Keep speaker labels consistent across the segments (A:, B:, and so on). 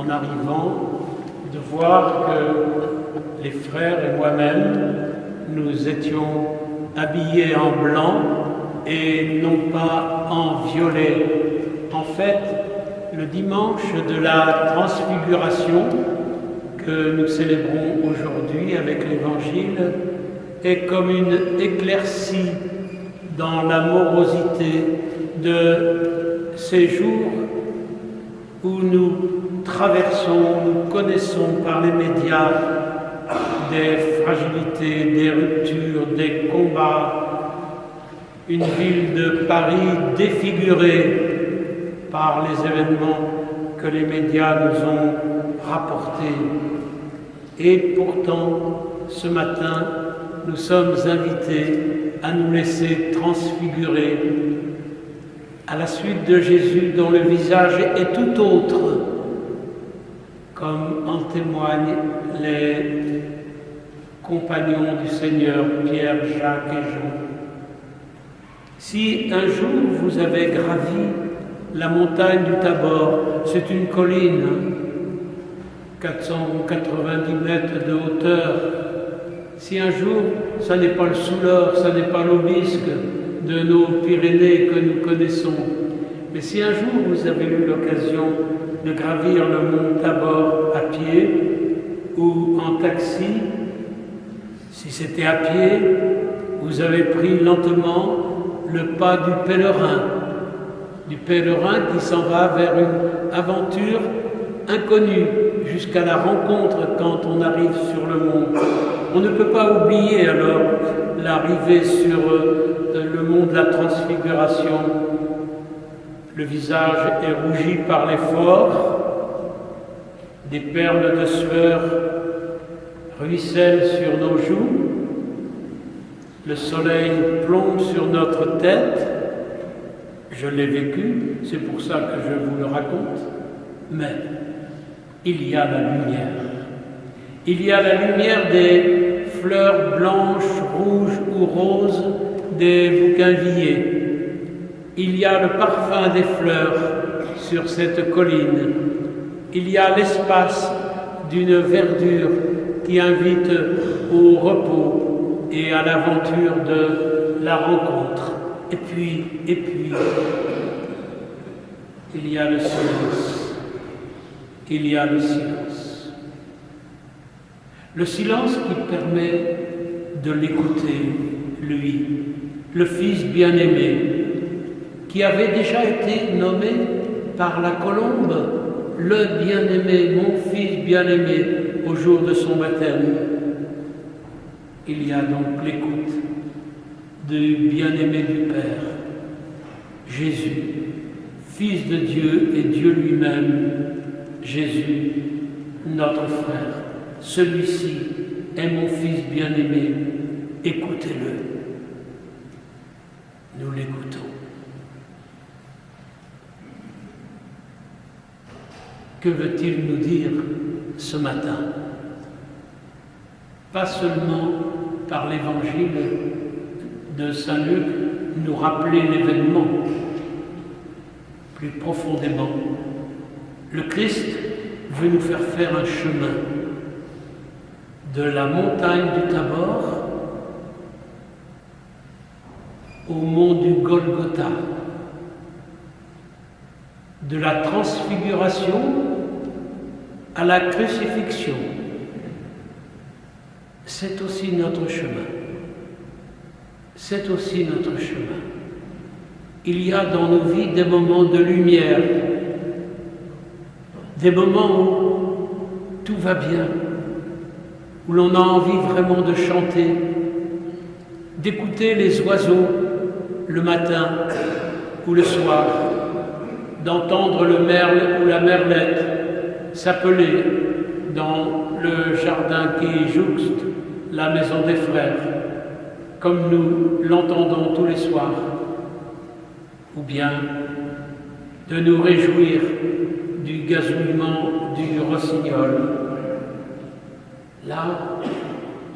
A: en arrivant, de voir que les frères et moi-même, nous étions habillés en blanc et non pas en violet. En fait, le dimanche de la transfiguration que nous célébrons aujourd'hui avec l'Évangile est comme une éclaircie dans la morosité de ces jours où nous traversons, nous connaissons par les médias des fragilités, des ruptures, des combats, une ville de Paris défigurée par les événements que les médias nous ont rapportés. Et pourtant, ce matin, nous sommes invités à nous laisser transfigurer à la suite de Jésus dont le visage est tout autre, comme en témoignent les compagnons du Seigneur, Pierre, Jacques et Jean. Si un jour vous avez gravi la montagne du Tabor, c'est une colline, 490 mètres de hauteur. Si un jour, ça n'est pas le Soulor, ça n'est pas l'Aubisque de nos Pyrénées que nous connaissons, mais si un jour vous avez eu l'occasion de gravir le mont Tabor à pied ou en taxi, si c'était à pied, vous avez pris lentement le pas du pèlerin qui s'en va vers une aventure inconnue jusqu'à la rencontre quand on arrive sur le mont. On ne peut pas oublier alors l'arrivée sur le mont de la Transfiguration. Le visage est rougi par l'effort, des perles de sueur ruissellent sur nos joues, le soleil plombe sur notre tête. Je l'ai vécu, c'est pour ça que je vous le raconte, mais il y a la lumière. Il y a la lumière des fleurs blanches, rouges ou roses des bougainvilliers. Il y a le parfum des fleurs sur cette colline. Il y a l'espace d'une verdure qui invite au repos et à l'aventure de la rencontre. Et puis, il y a le silence. Il y a le silence. Le silence qui permet de l'écouter, lui, le Fils bien-aimé, qui avait déjà été nommé par la colombe, le bien-aimé, mon Fils bien-aimé, au jour de son baptême. Il y a donc l'écoute du bien-aimé du Père, Jésus, Fils de Dieu et Dieu lui-même, Jésus, notre frère. Celui-ci est mon Fils bien-aimé, écoutez-le. Nous l'écoutons. Que veut-il nous dire ce matin? Pas seulement par l'évangile de Saint Luc nous rappeler l'événement, plus profondément, le Christ veut nous faire faire un chemin de la montagne du Tabor au mont du Golgotha, de la transfiguration à la crucifixion. C'est aussi notre chemin. C'est aussi notre chemin. Il y a dans nos vies des moments de lumière, des moments où tout va bien, où l'on a envie vraiment de chanter, d'écouter les oiseaux le matin ou le soir, d'entendre le merle ou la merlette s'appeler dans le jardin qui jouxte la maison des frères, comme nous l'entendons tous les soirs, ou bien de nous réjouir du gazouillement du rossignol. Là,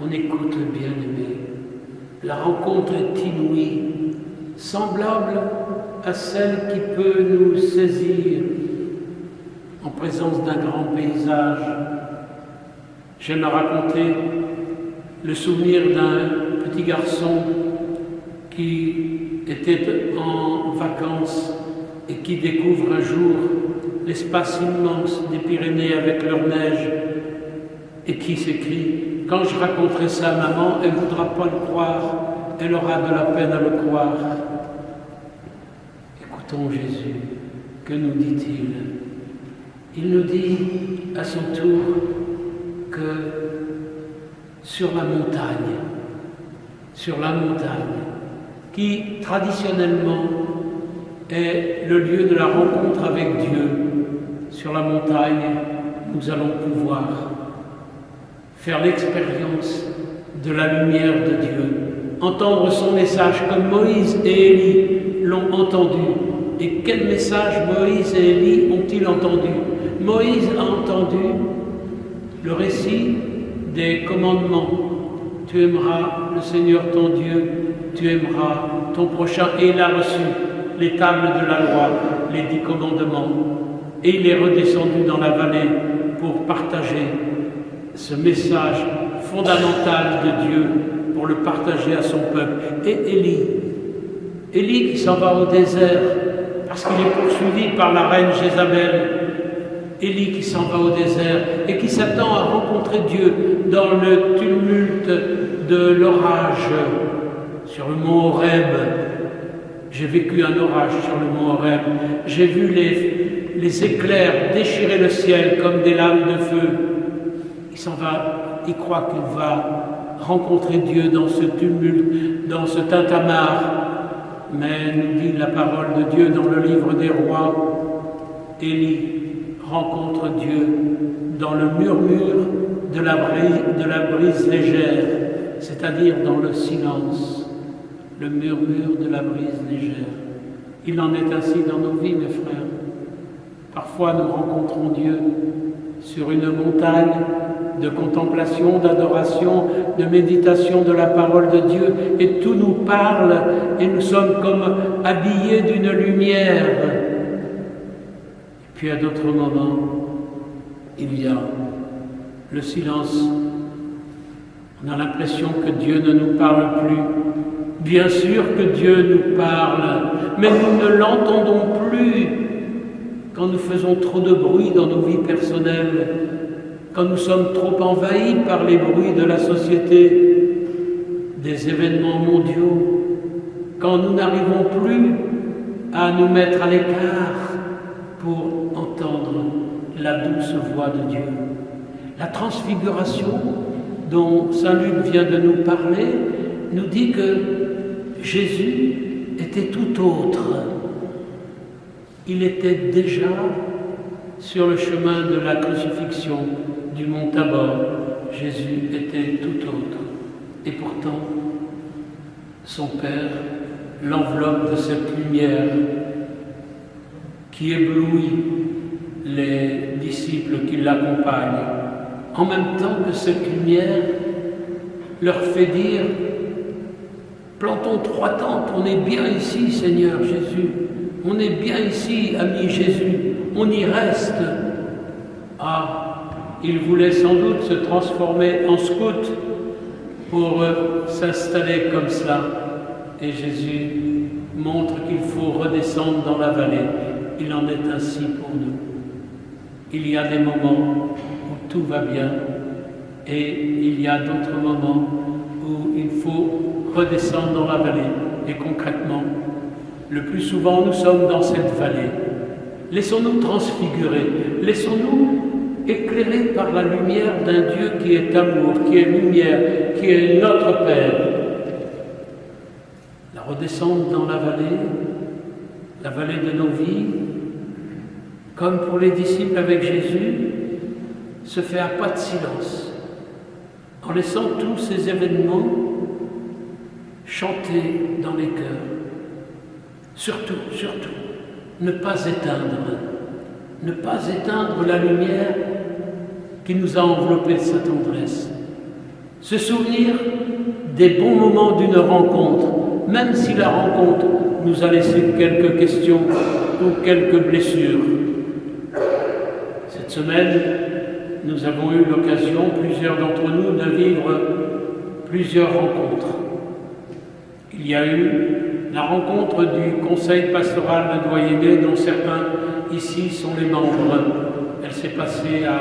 A: on écoute le bien-aimé. La rencontre est inouïe, semblable à celle qui peut nous saisir en présence d'un grand paysage. J'aime raconter le souvenir d'un petit garçon qui était en vacances et qui découvre un jour l'espace immense des Pyrénées avec leur neige et qui s'écrie « Quand je raconterai ça à maman, elle ne voudra pas le croire, elle aura de la peine à le croire. » Écoutons Jésus, que nous dit-il? Il nous dit à son tour que sur la montagne, qui traditionnellement est le lieu de la rencontre avec Dieu, sur la montagne, nous allons pouvoir faire l'expérience de la lumière de Dieu, entendre son message comme Moïse et Élie l'ont entendu. Et quel message Moïse et Élie ont-ils entendu? Moïse a entendu le récit des commandements. Tu aimeras le Seigneur ton Dieu, tu aimeras ton prochain. Et il a reçu les tables de la loi, les 10 commandements. Et il est redescendu dans la vallée pour partager ce message fondamental de Dieu, pour le partager à son peuple. Et Élie qui s'en va au désert, parce qu'il est poursuivi par la reine Jézabel. Élie qui s'en va au désert et qui s'attend à rencontrer Dieu dans le tumulte de l'orage sur le mont Horeb. J'ai vécu un orage sur le mont Horeb. J'ai vu les éclairs déchirer le ciel comme des lames de feu. Il s'en va, il croit qu'il va rencontrer Dieu dans ce tumulte, dans ce tintamarre. Mais nous dit la parole de Dieu dans le livre des rois, Élie rencontre Dieu dans le murmure de la brise légère, c'est-à-dire dans le silence, le murmure de la brise légère. Il en est ainsi dans nos vies, mes frères. Parfois nous rencontrons Dieu sur une montagne de contemplation, d'adoration, de méditation de la parole de Dieu, et tout nous parle, et nous sommes comme habillés d'une lumière. Puis à d'autres moments, il y a le silence. On a l'impression que Dieu ne nous parle plus. Bien sûr que Dieu nous parle, mais nous ne l'entendons plus quand nous faisons trop de bruit dans nos vies personnelles, quand nous sommes trop envahis par les bruits de la société, des événements mondiaux, quand nous n'arrivons plus à nous mettre à l'écart pour entendre la douce voix de Dieu. La transfiguration dont saint Luc vient de nous parler nous dit que Jésus était tout autre. Il était déjà sur le chemin de la crucifixion du mont Tabor. Jésus était tout autre. Et pourtant, son Père l'enveloppe de cette lumière qui éblouit les disciples qui l'accompagnent, en même temps que cette lumière leur fait dire « Plantons 3 tentes, on est bien ici, Seigneur Jésus, on est bien ici, ami Jésus, on y reste. » Ah, il voulait sans doute se transformer en scout pour s'installer comme cela. Et Jésus montre qu'il faut redescendre dans la vallée. Il en est ainsi pour nous. Il y a des moments où tout va bien et il y a d'autres moments où il faut redescendre dans la vallée. Et concrètement, le plus souvent nous sommes dans cette vallée. Laissons-nous transfigurer, laissons-nous éclairés par la lumière d'un Dieu qui est amour, qui est lumière, qui est notre Père. La redescendre dans la vallée de nos vies, comme pour les disciples avec Jésus, se fait à pas de silence, en laissant tous ces événements chanter dans les cœurs. Surtout, ne pas éteindre la lumière qui nous a enveloppés de sa tendresse. Se souvenir des bons moments d'une rencontre, même si la rencontre nous a laissé quelques questions ou quelques blessures. Se semaine, nous avons eu l'occasion, plusieurs d'entre nous, de vivre plusieurs rencontres. Il y a eu la rencontre du conseil pastoral de Doyenné, dont certains ici sont les membres. Elle s'est passée à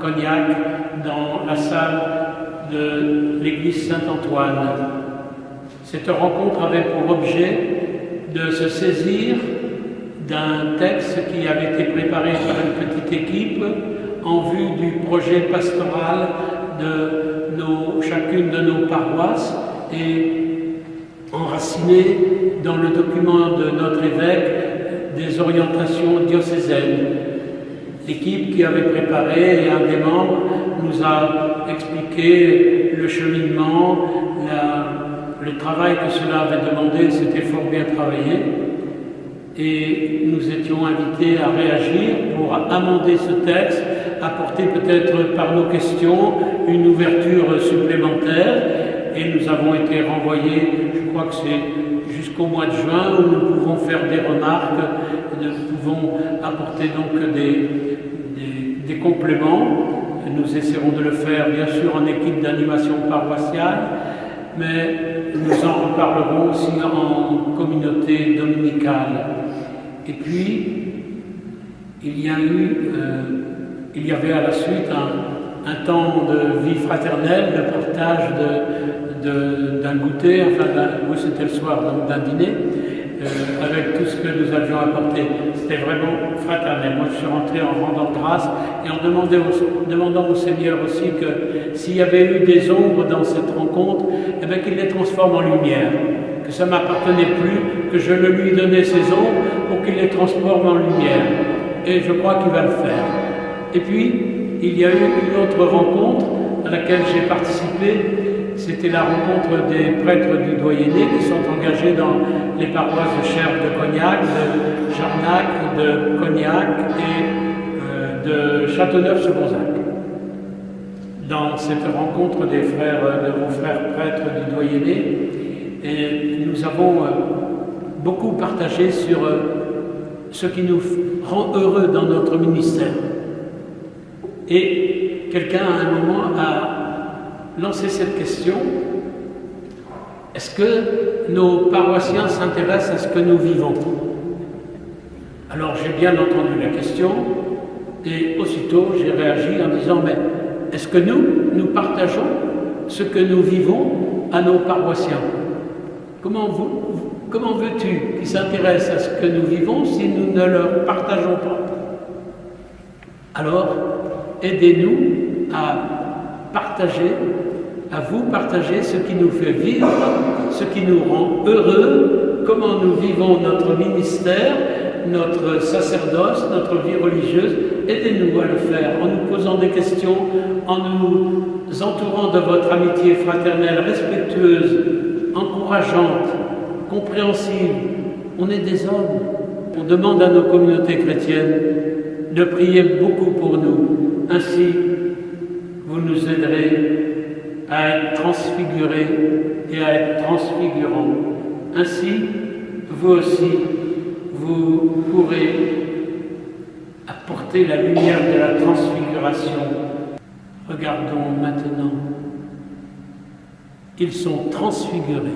A: Cognac, dans la salle de l'église Saint-Antoine. Cette rencontre avait pour objet de se saisir d'un texte qui avait été préparé par une petite équipe en vue du projet pastoral de chacune de nos paroisses et enraciné dans le document de notre évêque des orientations diocésaines. L'équipe qui avait préparé, et un des membres, nous a expliqué le cheminement, le travail que cela avait demandé. C'était fort bien travaillé. Et nous étions invités à réagir pour amender ce texte, apporter peut-être par nos questions une ouverture supplémentaire. Et nous avons été renvoyés, je crois que c'est jusqu'au mois de juin, où nous pouvons faire des remarques, nous pouvons apporter donc des compléments. Nous essaierons de le faire bien sûr en équipe d'animation paroissiale, mais nous en reparlerons aussi en communauté dominicale. Et puis, il y avait à la suite un temps de vie fraternelle, de partage d'un goûter, oui, c'était le soir, donc d'un dîner, avec tout ce que nous avions apporté. C'était vraiment fraternel. Moi, je suis rentré en rendant grâce et en demandant au Seigneur aussi que s'il y avait eu des ombres dans cette rencontre, eh bien, qu'il les transforme en lumière, que ça ne m'appartenait plus, que je le lui donnais ces ombres pour qu'il les transforme en lumière. Et je crois qu'il va le faire. Et puis, il y a eu une autre rencontre à laquelle j'ai participé. C'était la rencontre des prêtres du Doyenné qui sont engagés dans les paroisses de Cherves de Cognac, de Jarnac, de Cognac et de Châteauneuf-sur-Bonzac. Dans cette rencontre des frères, de vos frères prêtres du Doyenné, et nous avons beaucoup partagé sur ce qui nous rend heureux dans notre ministère. Et quelqu'un à un moment a lancé cette question: est-ce que nos paroissiens s'intéressent à ce que nous vivons? Alors j'ai bien entendu la question et aussitôt j'ai réagi en disant: mais est-ce que nous partageons ce que nous vivons à nos paroissiens? Comment veux-tu qu'ils s'intéressent à ce que nous vivons si nous ne leur partageons pas? Alors, aidez-nous à partager, à vous partager ce qui nous fait vivre, ce qui nous rend heureux, comment nous vivons notre ministère, notre sacerdoce, notre vie religieuse. Aidez-nous à le faire en nous posant des questions, en nous entourant de votre amitié fraternelle, respectueuse, encourageante, compréhensive. On est des hommes. On demande à nos communautés chrétiennes de prier beaucoup pour nous. Ainsi, vous nous aiderez à être transfigurés et à être transfigurants. Ainsi, vous aussi, vous pourrez apporter la lumière de la transfiguration. Regardons maintenant. Ils sont transfigurés.